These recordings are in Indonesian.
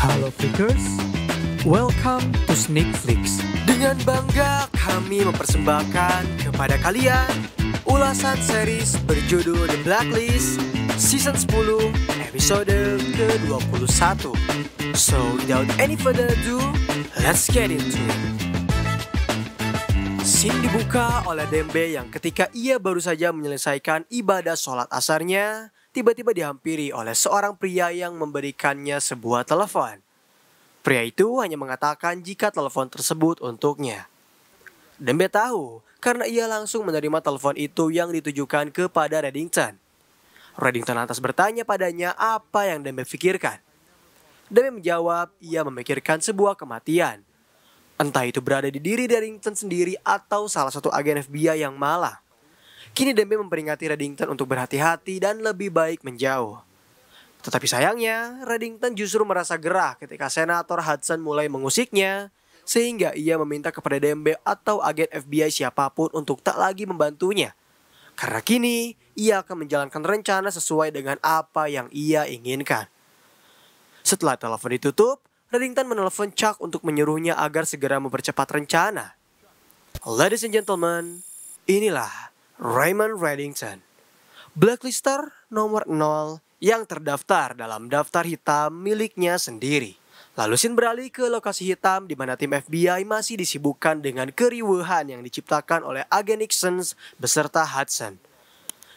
Halo Flickers, welcome to Sneak Flicks. Dengan bangga kami mempersembahkan kepada kalian ulasan series berjudul The Blacklist Season 10 episode ke-21. So without any further ado, let's get into it. Scene dibuka oleh Dembe yang ketika ia baru saja menyelesaikan ibadah sholat asarnya, tiba-tiba dihampiri oleh seorang pria yang memberikannya sebuah telepon. Pria itu hanya mengatakan jika telepon tersebut untuknya. Dembe tahu karena ia langsung menerima telepon itu yang ditujukan kepada Reddington. Reddington lantas bertanya padanya apa yang Dembe pikirkan. Dembe menjawab ia memikirkan sebuah kematian. Entah itu berada di diri Reddington sendiri atau salah satu agen FBI yang malang. Kini Dembe memperingati Reddington untuk berhati-hati dan lebih baik menjauh. Tetapi sayangnya, Reddington justru merasa gerah ketika Senator Hudson mulai mengusiknya, sehingga ia meminta kepada Dembe atau agen FBI siapapun untuk tak lagi membantunya. Karena kini, ia akan menjalankan rencana sesuai dengan apa yang ia inginkan. Setelah telepon ditutup, Reddington menelpon Chuck untuk menyuruhnya agar segera mempercepat rencana. Ladies and gentlemen, inilah Raymond Reddington, blacklister nomor 0 yang terdaftar dalam daftar hitam miliknya sendiri. Lalu Sin beralih ke lokasi hitam di mana tim FBI masih disibukkan dengan keriuhan yang diciptakan oleh agen Nixon beserta Hudson.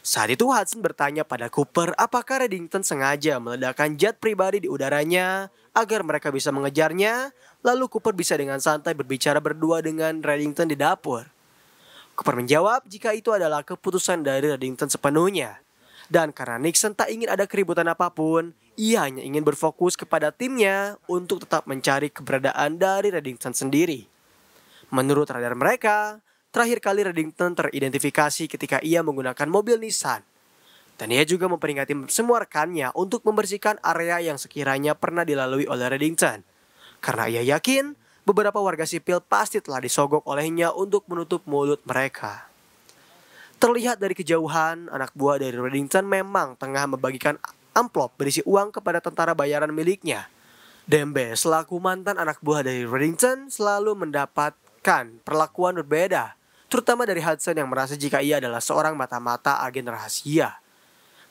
Saat itu Hudson bertanya pada Cooper apakah Reddington sengaja meledakkan jet pribadi di udaranya agar mereka bisa mengejarnya, lalu Cooper bisa dengan santai berbicara berdua dengan Reddington di dapur. Cooper menjawab jika itu adalah keputusan dari Reddington sepenuhnya. Dan karena Nixon tak ingin ada keributan apapun, ia hanya ingin berfokus kepada timnya untuk tetap mencari keberadaan dari Reddington sendiri. Menurut radar mereka, terakhir kali Reddington teridentifikasi ketika ia menggunakan mobil Nissan. Dan ia juga memperingati semua rekannya untuk membersihkan area yang sekiranya pernah dilalui oleh Reddington. Karena ia yakin beberapa warga sipil pasti telah disogok olehnya untuk menutup mulut mereka. Terlihat dari kejauhan, anak buah dari Reddington memang tengah membagikan amplop berisi uang kepada tentara bayaran miliknya. Dembe selaku mantan anak buah dari Reddington selalu mendapatkan perlakuan berbeda, terutama dari Hudson yang merasa jika ia adalah seorang mata-mata agen rahasia.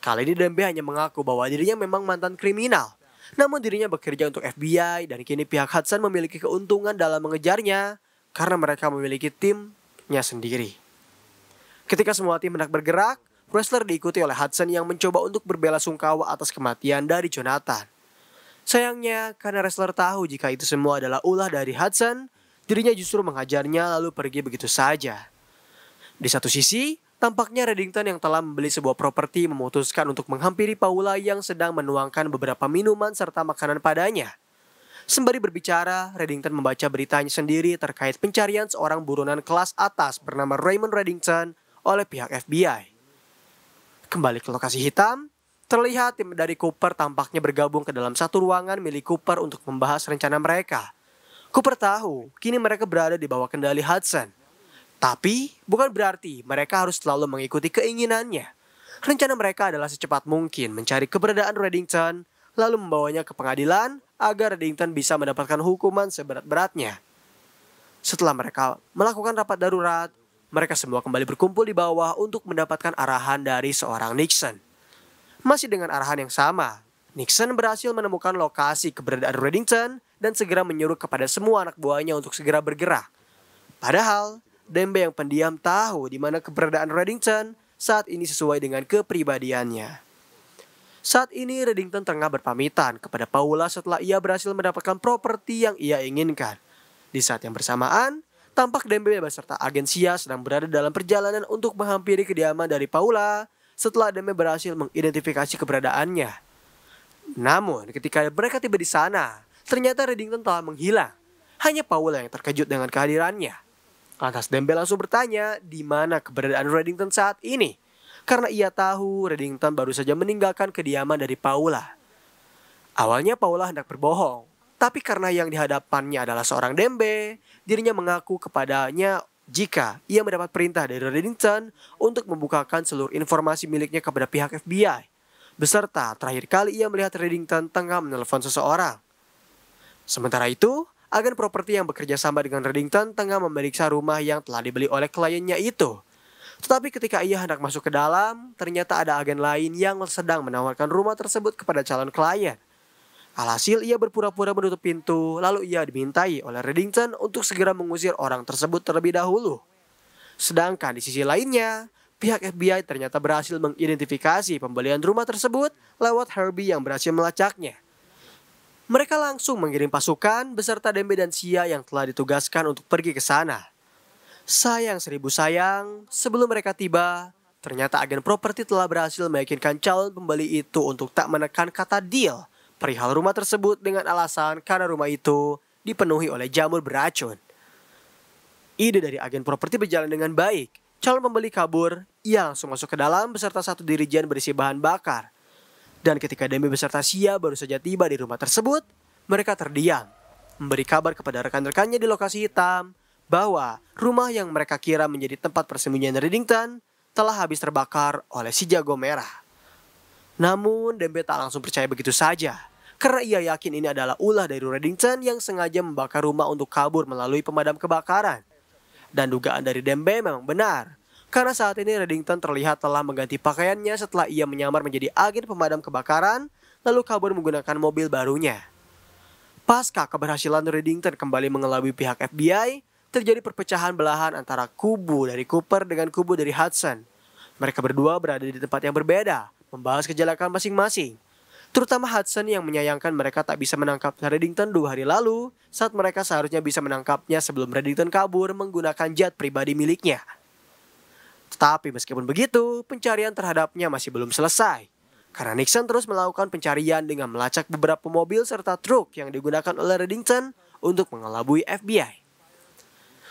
Kali ini Dembe hanya mengaku bahwa dirinya memang mantan kriminal, namun dirinya bekerja untuk FBI dan kini pihak Hudson memiliki keuntungan dalam mengejarnya karena mereka memiliki timnya sendiri. Ketika semua tim hendak bergerak, Ressler diikuti oleh Hudson yang mencoba untuk berbela sungkawa atas kematian dari Jonathan. Sayangnya, karena Ressler tahu jika itu semua adalah ulah dari Hudson, dirinya justru menghajarnya lalu pergi begitu saja. Di satu sisi, tampaknya Reddington yang telah membeli sebuah properti memutuskan untuk menghampiri Paula yang sedang menuangkan beberapa minuman serta makanan padanya. Sembari berbicara, Reddington membaca beritanya sendiri terkait pencarian seorang buronan kelas atas bernama Raymond Reddington oleh pihak FBI. Kembali ke lokasi hitam, terlihat tim dari Cooper tampaknya bergabung ke dalam satu ruangan milik Cooper untuk membahas rencana mereka. Cooper tahu kini mereka berada di bawah kendali Hudson. Tapi bukan berarti mereka harus selalu mengikuti keinginannya. Rencana mereka adalah secepat mungkin mencari keberadaan Reddington, lalu membawanya ke pengadilan agar Reddington bisa mendapatkan hukuman seberat-beratnya. Setelah mereka melakukan rapat darurat, mereka semua kembali berkumpul di bawah untuk mendapatkan arahan dari seorang Nixon. Masih dengan arahan yang sama, Nixon berhasil menemukan lokasi keberadaan Reddington dan segera menyuruh kepada semua anak buahnya untuk segera bergerak. Padahal, Dembe yang pendiam tahu di mana keberadaan Reddington saat ini sesuai dengan kepribadiannya. Saat ini Reddington tengah berpamitan kepada Paula setelah ia berhasil mendapatkan properti yang ia inginkan. Di saat yang bersamaan, tampak Dembe beserta agen CIA sedang berada dalam perjalanan untuk menghampiri kediaman dari Paula setelah Dembe berhasil mengidentifikasi keberadaannya. Namun ketika mereka tiba di sana, ternyata Reddington telah menghilang. Hanya Paula yang terkejut dengan kehadirannya. Lantas Dembe langsung bertanya di mana keberadaan Reddington saat ini. Karena ia tahu Reddington baru saja meninggalkan kediaman dari Paula. Awalnya Paula hendak berbohong. Tapi karena yang dihadapannya adalah seorang Dembe, dirinya mengaku kepadanya jika ia mendapat perintah dari Reddington untuk membukakan seluruh informasi miliknya kepada pihak FBI. Beserta terakhir kali ia melihat Reddington tengah menelpon seseorang. Sementara itu, agen properti yang bekerja sama dengan Reddington tengah memeriksa rumah yang telah dibeli oleh kliennya itu. Tetapi ketika ia hendak masuk ke dalam, ternyata ada agen lain yang sedang menawarkan rumah tersebut kepada calon klien. Alhasil ia berpura-pura menutup pintu, lalu ia dimintai oleh Reddington untuk segera mengusir orang tersebut terlebih dahulu. Sedangkan di sisi lainnya, pihak FBI ternyata berhasil mengidentifikasi pembelian rumah tersebut lewat Herbie yang berhasil melacaknya. Mereka langsung mengirim pasukan beserta Dembe dan Sia yang telah ditugaskan untuk pergi ke sana. Sayang seribu sayang, sebelum mereka tiba, ternyata agen properti telah berhasil meyakinkan calon pembeli itu untuk tak menekan kata deal perihal rumah tersebut dengan alasan karena rumah itu dipenuhi oleh jamur beracun. Ide dari agen properti berjalan dengan baik. Calon pembeli kabur, ia langsung masuk ke dalam beserta satu dirijen berisi bahan bakar. Dan ketika Dembe beserta Sia baru saja tiba di rumah tersebut, mereka terdiam, memberi kabar kepada rekan-rekannya di lokasi hitam bahwa rumah yang mereka kira menjadi tempat persembunyian Reddington telah habis terbakar oleh si jago merah. Namun Dembe tak langsung percaya begitu saja, karena ia yakin ini adalah ulah dari Reddington yang sengaja membakar rumah untuk kabur melalui pemadam kebakaran. Dan dugaan dari Dembe memang benar, karena saat ini Reddington terlihat telah mengganti pakaiannya setelah ia menyamar menjadi agen pemadam kebakaran, lalu kabur menggunakan mobil barunya. Pasca keberhasilan Reddington kembali mengelabui pihak FBI, terjadi perpecahan belahan antara kubu dari Cooper dengan kubu dari Hudson. Mereka berdua berada di tempat yang berbeda, membahas kejelekan masing-masing. Terutama Hudson yang menyayangkan mereka tak bisa menangkap Reddington 2 hari lalu saat mereka seharusnya bisa menangkapnya sebelum Reddington kabur menggunakan jet pribadi miliknya. Tetapi meskipun begitu, pencarian terhadapnya masih belum selesai. Karena Nixon terus melakukan pencarian dengan melacak beberapa mobil serta truk yang digunakan oleh Reddington untuk mengelabui FBI.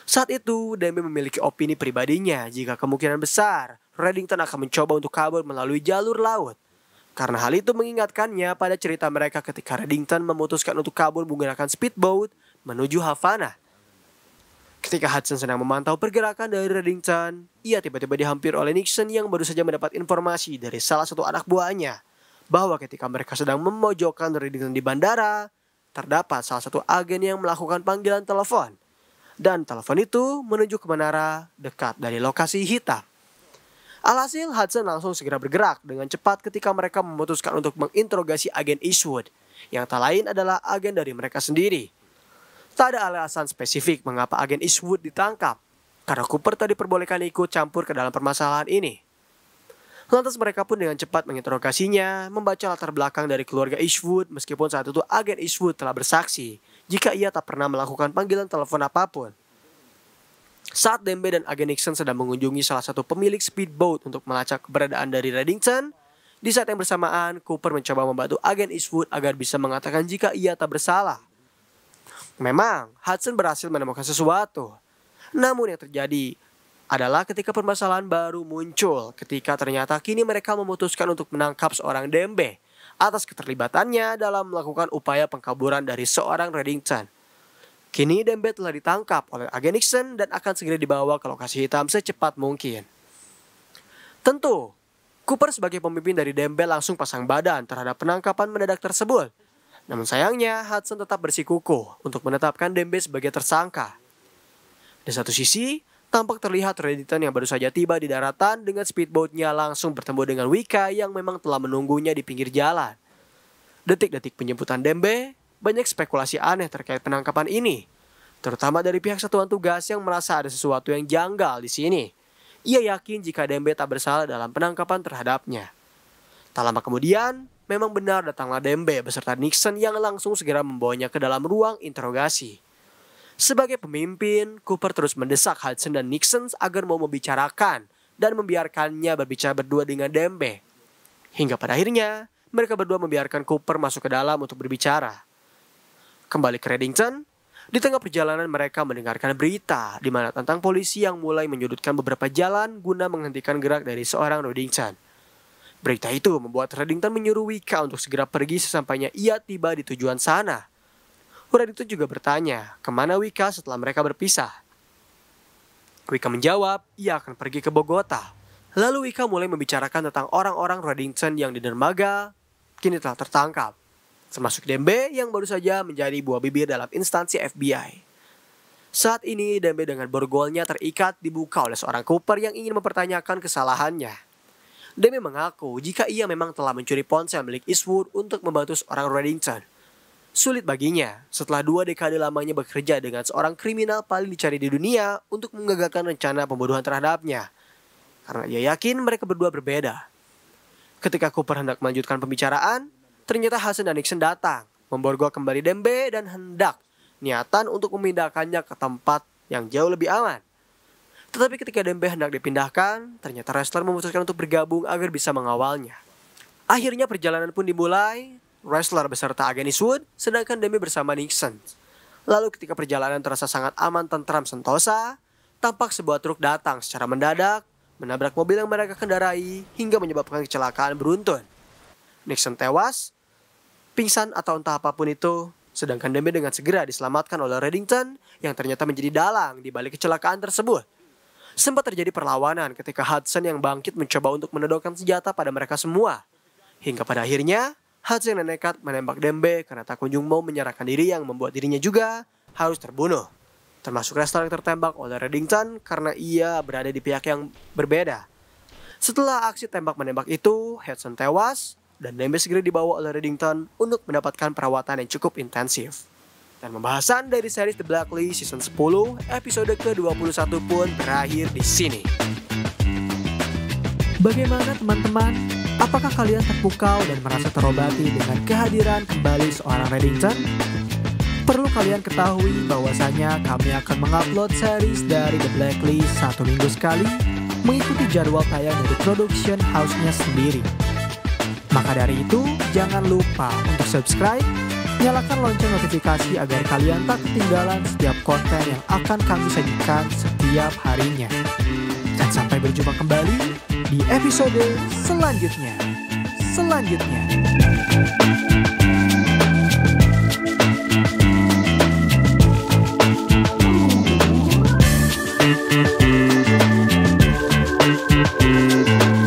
Saat itu, Dembe memiliki opini pribadinya jika kemungkinan besar Reddington akan mencoba untuk kabur melalui jalur laut. Karena hal itu mengingatkannya pada cerita mereka ketika Reddington memutuskan untuk kabur menggunakan speedboat menuju Havana. Ketika Hudson sedang memantau pergerakan dari Reddington, ia tiba-tiba dihampiri oleh Nixon yang baru saja mendapat informasi dari salah satu anak buahnya bahwa ketika mereka sedang memojokkan Reddington di bandara, terdapat salah satu agen yang melakukan panggilan telepon. Dan telepon itu menuju ke menara dekat dari lokasi hitam. Alhasil Hudson langsung segera bergerak dengan cepat ketika mereka memutuskan untuk menginterogasi agen Eastwood, yang tak lain adalah agen dari mereka sendiri. Tak ada alasan spesifik mengapa agen Eastwood ditangkap, karena Cooper tak diperbolehkan ikut campur ke dalam permasalahan ini. Lantas mereka pun dengan cepat menginterogasinya, membaca latar belakang dari keluarga Eastwood meskipun saat itu agen Eastwood telah bersaksi jika ia tak pernah melakukan panggilan telepon apapun. Saat Dembe dan agen Nixon sedang mengunjungi salah satu pemilik speedboat untuk melacak keberadaan dari Reddington, di saat yang bersamaan Cooper mencoba membantu agen Eastwood agar bisa mengatakan jika ia tak bersalah. Memang Hudson berhasil menemukan sesuatu. Namun yang terjadi adalah ketika permasalahan baru muncul ketika ternyata kini mereka memutuskan untuk menangkap seorang Dembe atas keterlibatannya dalam melakukan upaya pengkaburan dari seorang Reddington. Kini Dembe telah ditangkap oleh agen Nixon dan akan segera dibawa ke lokasi hitam secepat mungkin. Tentu, Cooper sebagai pemimpin dari Dembe langsung pasang badan terhadap penangkapan mendadak tersebut. Namun sayangnya Hudson tetap bersikukuh untuk menetapkan Dembe sebagai tersangka. Di satu sisi, tampak terlihat Reddington yang baru saja tiba di daratan dengan speedboatnya langsung bertemu dengan Wika yang memang telah menunggunya di pinggir jalan. Detik-detik penjemputan Dembe, banyak spekulasi aneh terkait penangkapan ini, terutama dari pihak satuan tugas yang merasa ada sesuatu yang janggal di sini. Ia yakin jika Dembe tak bersalah dalam penangkapan terhadapnya. Tak lama kemudian, memang benar datanglah Dembe beserta Nixon yang langsung segera membawanya ke dalam ruang interogasi. Sebagai pemimpin, Cooper terus mendesak Hudson dan Nixon agar mau membicarakan dan membiarkannya berbicara berdua dengan Dembe. Hingga pada akhirnya, mereka berdua membiarkan Cooper masuk ke dalam untuk berbicara. Kembali ke Reddington, di tengah perjalanan mereka mendengarkan berita di mana tentang polisi yang mulai menyudutkan beberapa jalan guna menghentikan gerak dari seorang Reddington. Berita itu membuat Reddington menyuruh Wika untuk segera pergi sesampainya ia tiba di tujuan sana. Reddington juga bertanya kemana Wika setelah mereka berpisah. Wika menjawab ia akan pergi ke Bogota. Lalu Wika mulai membicarakan tentang orang-orang Reddington yang di dermaga kini telah tertangkap. termasuk Dembe yang baru saja menjadi buah bibir dalam instansi FBI. Saat ini Dembe dengan borgolnya terikat dibuka oleh seorang Cooper yang ingin mempertanyakan kesalahannya. Dembe mengaku jika ia memang telah mencuri ponsel milik Eastwood untuk membantu seorang Reddington. Sulit baginya setelah 2 dekade lamanya bekerja dengan seorang kriminal paling dicari di dunia untuk menggagalkan rencana pembunuhan terhadapnya. Karena ia yakin mereka berdua berbeda. Ketika Cooper hendak melanjutkan pembicaraan, ternyata Hudson dan Nixon datang, memborgol kembali Dembe dan hendak niatan untuk memindahkannya ke tempat yang jauh lebih aman. Tetapi ketika Dembe hendak dipindahkan, ternyata Ressler memutuskan untuk bergabung agar bisa mengawalnya. Akhirnya perjalanan pun dimulai, Ressler beserta agen Eastwood, sedangkan Dembe bersama Nixon. Lalu ketika perjalanan terasa sangat aman, tentram, sentosa, tampak sebuah truk datang secara mendadak, menabrak mobil yang mereka kendarai hingga menyebabkan kecelakaan beruntun. Nixon tewas, pingsan atau entah apapun itu, sedangkan Dembe dengan segera diselamatkan oleh Reddington yang ternyata menjadi dalang di balik kecelakaan tersebut. Sempat terjadi perlawanan ketika Hudson yang bangkit mencoba untuk menodongkan senjata pada mereka semua. Hingga pada akhirnya, Hudson yang nekat menembak Dembe karena tak kunjung mau menyerahkan diri yang membuat dirinya juga harus terbunuh. Termasuk Ressler yang tertembak oleh Reddington karena ia berada di pihak yang berbeda. Setelah aksi tembak-menembak itu, Hudson tewas dan Dembe segera dibawa oleh Reddington untuk mendapatkan perawatan yang cukup intensif. Dan pembahasan dari series The Blacklist Season 10 episode ke-21 pun berakhir di sini. Bagaimana teman-teman? Apakah kalian terpukau dan merasa terobati dengan kehadiran kembali seorang Reddington? Perlu kalian ketahui bahwasanya kami akan mengupload series dari The Blacklist 1 minggu sekali, mengikuti jadwal tayang dari production house-nya sendiri. Maka dari itu, jangan lupa untuk subscribe, nyalakan lonceng notifikasi agar kalian tak ketinggalan setiap konten yang akan kami sajikan setiap harinya. Dan sampai berjumpa kembali di episode selanjutnya.